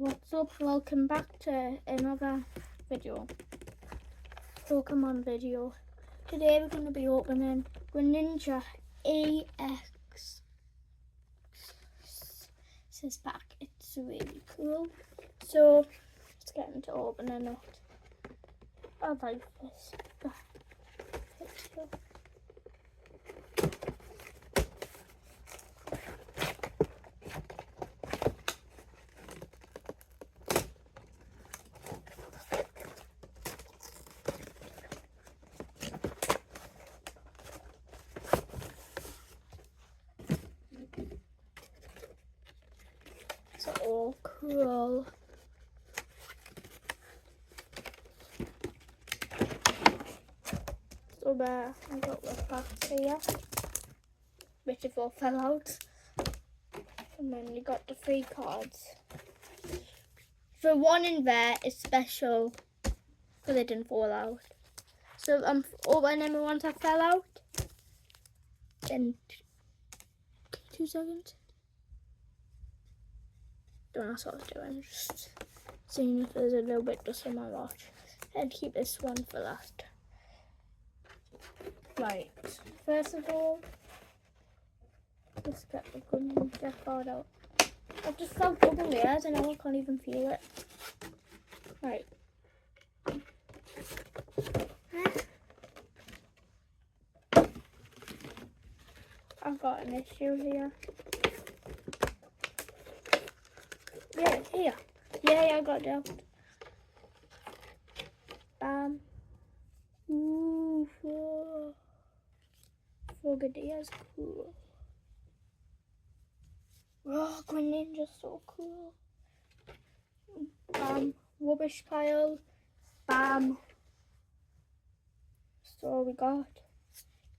What's up? Welcome back to another video, Pokemon video. Today we're going to be opening Greninja EX. This is back. It's really cool. So let's get into opening it. I like this picture. It's all cool. So there, I got the packs here, which have all fell out. And then you got the 3 cards. The one in there is special because it didn't fall out. So I'm opening the ones that fell out in 2 seconds. Don't know what I was doing, just seeing if there's a little bit dust on my watch. And keep this one for last. Right, first of all, let's get the greninja card out. I've just felt double layers and now I can't even feel it. Right. I've got an issue here. Yeah, here. Yeah, I got it out. Bam. Ooh, Frogadia's cool. Oh, Greninja's so cool. Bam. Rubbish pile. Bam. So we got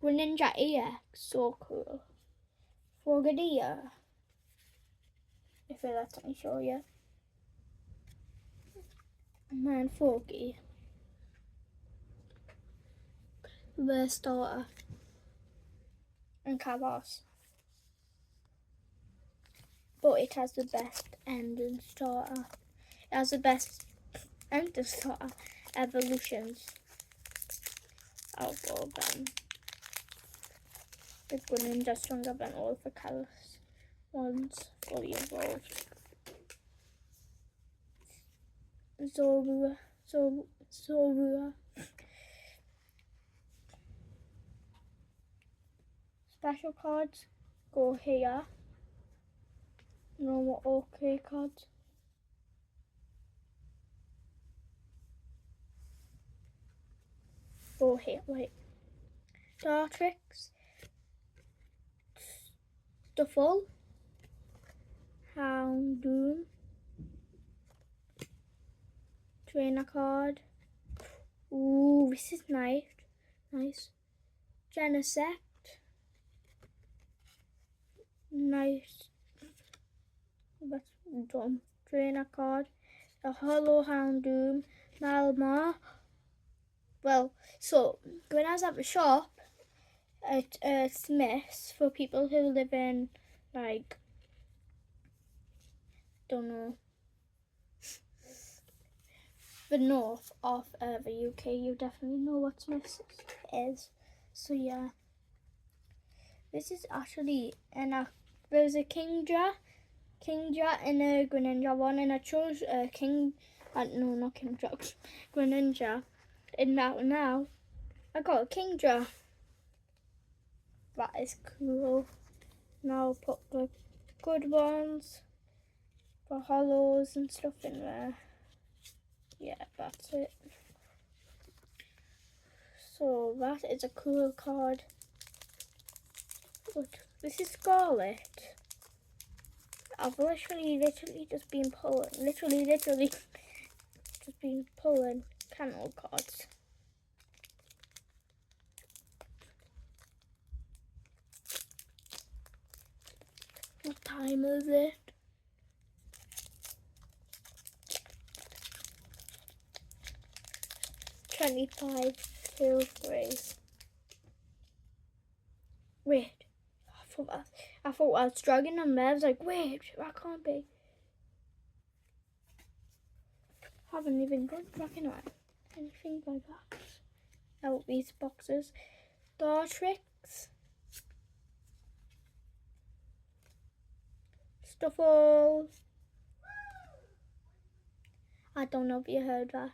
Greninja EX. So cool. Frogadia. If it lets me show you. And then Froggy. The starter. And Cabos. But it has the best ending starter. It has the best ending starter evolutions out of all of them. The Greninja stronger than all the Kalos ones fully evolved. Zorua. Special cards go here. Normal OK cards. Go here, wait. Dartrix. Stuffle. Houndoom. Trainer card. Ooh, this is nice. Nice. Genesect. Nice. That's dumb. Trainer card. A Hollow Houndoom. Malmar. Well, so when I was at the shop at Smith's for people who live in, like, don't know, the north of the UK, you definitely know what Smith's is. So yeah, this is actually there's a Kingdra and a Greninja one, and I chose Greninja. And now I got a Kingdra. That is cool. Now I'll put the good ones, the hollows and stuff in there. Yeah, that's it. So that is a cool card. Look, this is Scarlet. I've literally just been pulling, literally just been pulling channel cards. What time is it? $25 to 3. Wait, I thought I was dragging them there. I was like, wait, that can't be. Haven't even got recognize anything like that. Out these boxes. Star Tricks. Stuffle. I don't know if you heard that.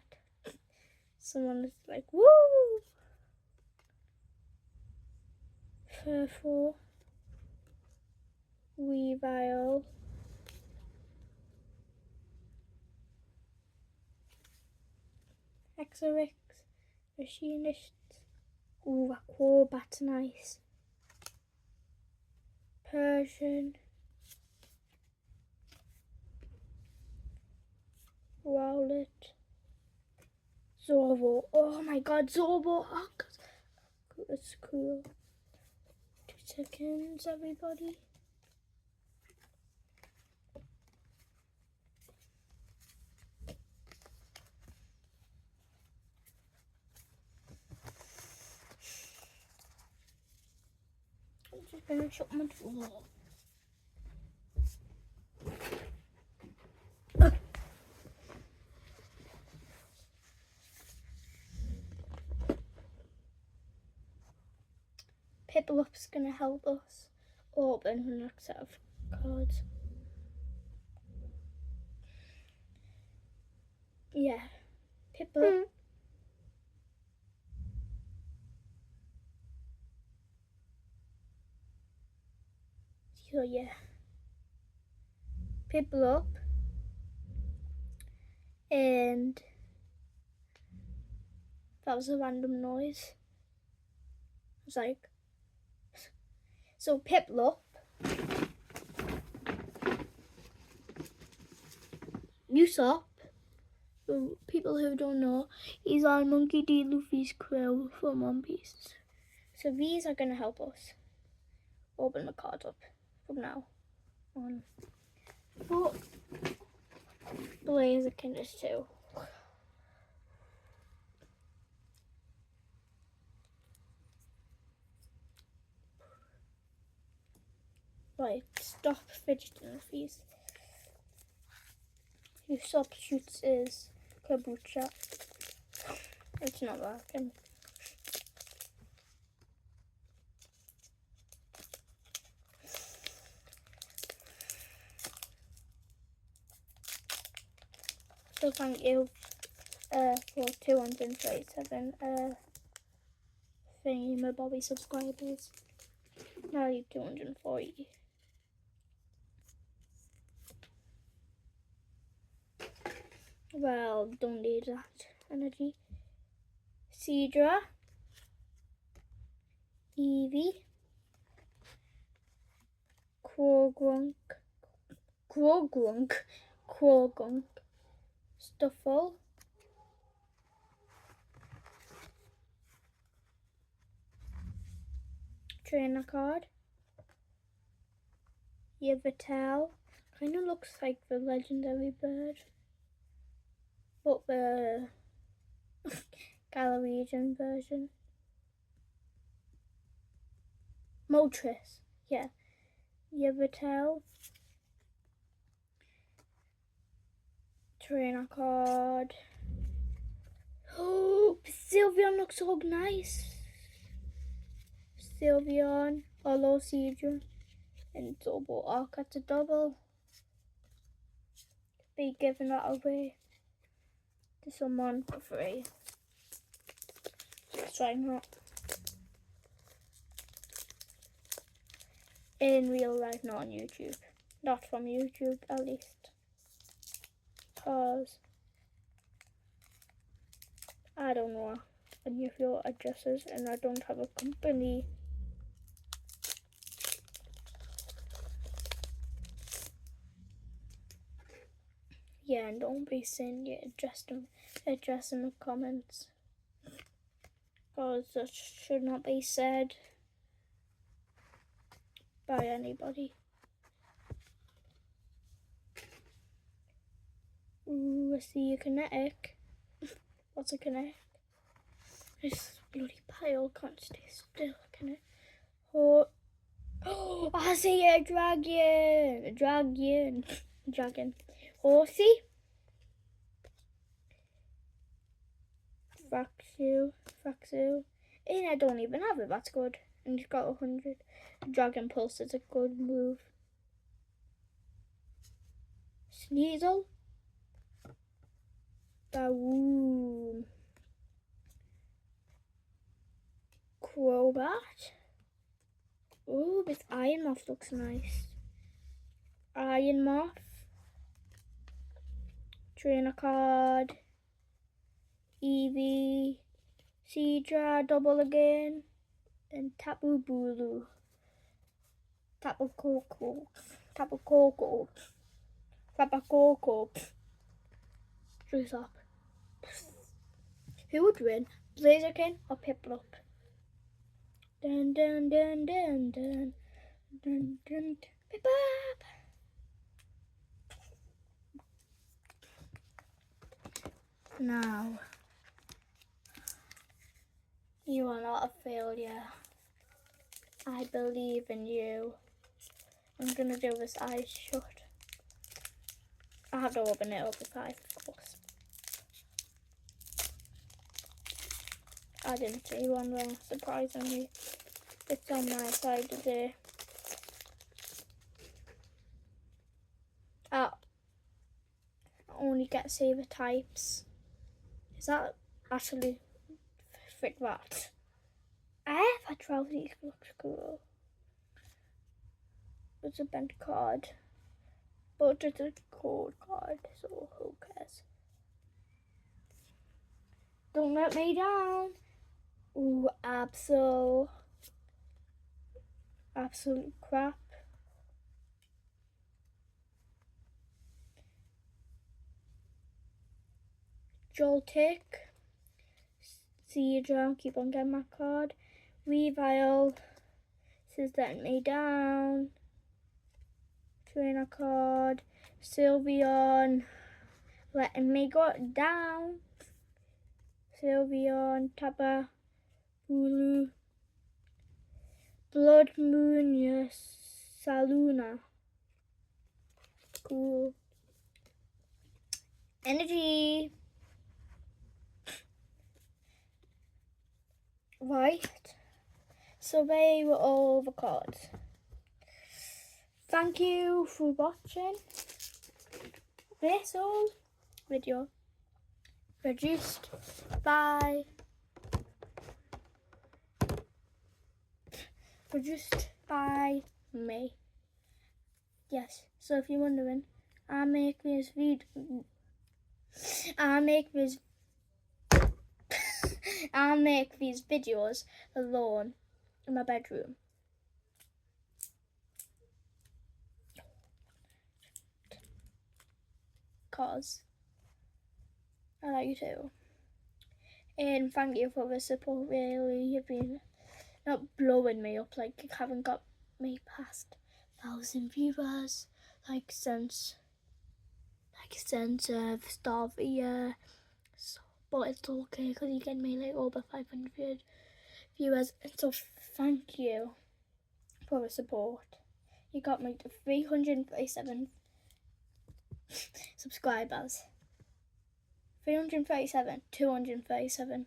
Someone is like, woo! Furful. Weavile. Exorix. Machinists. Ooh, Acrobat's nice. Persian. Rowlet. Zorbo. Oh my god, Zorbo. Oh, that's cool. 2 seconds, everybody. I'm just gonna shut my door. Piplup's gonna help us open the next set of cards. Yeah, Piplup. So yeah, Piplup and that was a random noise. I was like, so Piplup. Usopp, for people who don't know, he's on Monkey D. Luffy's crew from One Piece. So these are going to help us open the cards up from now on. But Blazer Kinders too. Right, stop fidgeting with these. Usopp shoots his kombucha. It's not working. So thank you for 237 thingy my Bobby subscribers. Now you 240. Well, don't need that energy. Cedra, Eevee, Krogunk, Stuffle, Trainer card, Yveltal. Kind of looks like the legendary bird, but the Galarian version. Moltres, yeah. Yveltal. Trainer card. Oh, Sylveon looks so nice. Sylveon, Hollow Cedra, and Double Arc at a double. Be giving that away to someone for free. Let's try not. In real life, not on YouTube. Not from YouTube, at least. Cause I don't know any of your addresses and I don't have a company. Yeah, and don't be saying your address in the comments. Because that should not be said by anybody. Ooh, I see a kinetic. What's a kinetic? This bloody pile can't stay still, can it? Oh, I see a dragon. Dragon. Horsey. Fraxu. And I don't even have it, that's good. And he's got 100. Dragon Pulse is a good move. Sneasel. Bawoom. Crobat. Ooh, this Iron Moth looks nice. Iron Moth. Trainer card. Eevee. Seadra double again. And Tapu Bulu. Tapu Koko. Tapu Koko. Tapu Koko. Dress up. Who would win? Blaziken or Piplup? Dun dun dun dun dun dun dun. Piplup. Now, you are not a failure. I believe in you. I'm gonna do this eyes shut. I have to open it up with eyes, of course. I didn't see one though, surprisingly. It's on my side today. I only get saver types. Is that actually fit that? I have a trophy, looks cool. It's a bent card. But it's a cold card, so who cares? Don't let me down. Ooh, absolute crap. Joltik. Seadra, keep on getting my card. Weavile. This is letting me down. Trainer card. Sylveon. Letting me go down. Sylveon. Tapu Bulu. Blood Moon, yes. Saluna. Cool. Energy. Right. So they were all the cards. Thank you for watching this whole video. Produced by me. Yes, so if you're wondering, I make these videos alone in my bedroom. Cause I like you too. And thank you for the support, really. You've been not blowing me up, like you haven't got me past 1,000 viewers like since the start of the year. So, but it's okay because you get me like over 500 viewers, and so thank you for the support. You got me to 337 subscribers. 337, 237.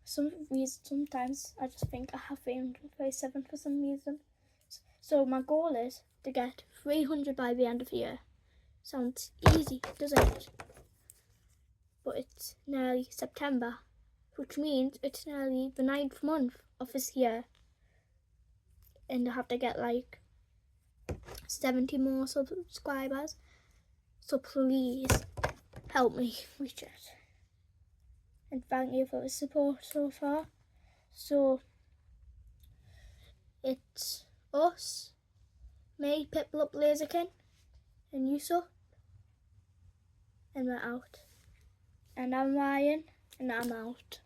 Sometimes I just think I have 337 for some reason. So my goal is to get 300 by the end of the year. Sounds easy, doesn't it? But it's nearly September, which means it's nearly the 9th month of this year. And I have to get like 70 more subscribers. So please help me reach it. And thank you for the support so far. So it's us, me, Piplup, Blaziken, and Yusuf, and we're out. And I'm Ryan, and I'm out.